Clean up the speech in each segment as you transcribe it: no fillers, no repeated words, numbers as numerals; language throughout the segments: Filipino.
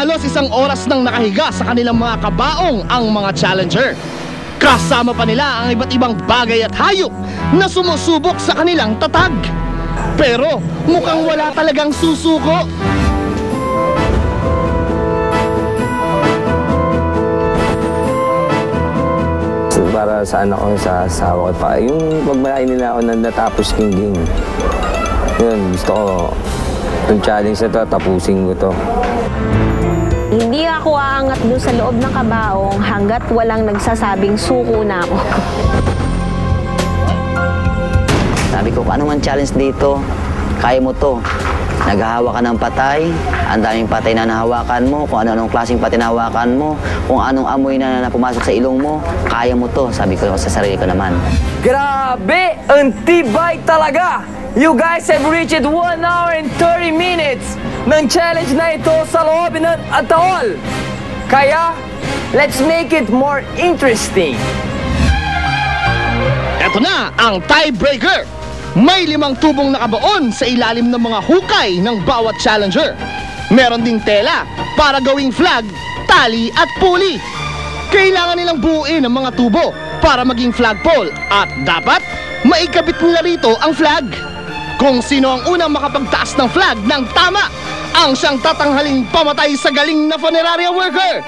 Halos 1 oras nang nakahiga sa kanilang mga kabaong ang mga challenger. Kasama pa nila ang iba't ibang bagay at hayop na sumusubok sa kanilang tatag. Pero mukhang wala talagang susuko. Para sa anak ko, sa asawa ko pa. Yung pagmalain nila ako na natapos yung game. Yun, gusto ko itong challenge na ito, tapusin ko to. Hindi ako aangat doon sa loob ng kabaong hanggat walang nagsasabing suko na ako. Sabi ko, ano man challenge dito, kaya mo to. Naghahawa ka ng patay, ang daming patay na nahawakan mo, kung ano-anong klaseng patay na nahawakan mo, kung anong amoy na pumasok sa ilong mo, kaya mo to, sabi ko sa sarili ko naman. Grabe! Ang tibay talaga! You guys have reached 1 hour and 30 minutes ng challenge na ito sa loob ng ataol. Kaya, let's make it more interesting. Eto na ang tiebreaker. May 5 tubong nakabaon sa ilalim ng mga hukay ng bawat challenger. Meron ding tela para gawing flag, tali at pulley. Kailangan nilang buuin ang mga tubo para maging flagpole at dapat maikabit nila rito ang flag. Kung sino ang unang makapagtaas ng flag ng tama, ang siyang tatanghaling pamatay sa galing na funeraria worker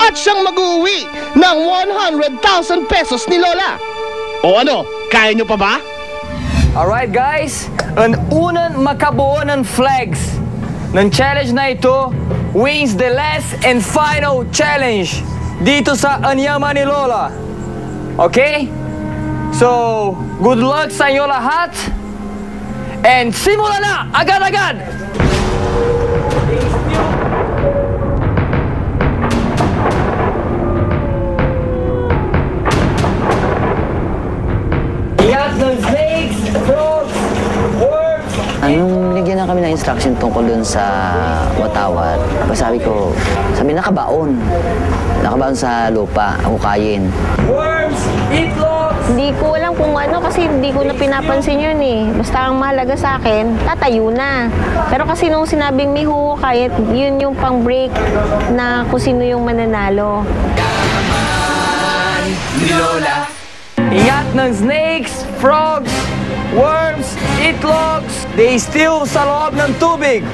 at siyang mag-uwi ng 100,000 pesos ni Lola. O ano, kaya nyo pa ba? Alright guys, ang unang makabuo ng flags ng challenge na ito wins the last and final challenge dito sa Anyaman ni Lola. Okay? So, good luck sa inyo lahat. And simula na! Agad-agad! Ingat ng snakes, frogs, worms. Anong binigyan na kami ng instruction tungkol dun sa watawat, sabi ko, nakabaon. Nakabaon sa lupa, hukayin. Worms, itlog. Hindi ko alam kung ano kasi hindi ko na pinapansin yun eh. Basta ang mahalaga sa akin, tatayo na. Pero kasi nung sinabing may huhukay, yun yung pang-break na kung sino yung mananalo. Lola. Ingat ng snakes, frogs, worms, itlogs. They steal sa loob ng tubig.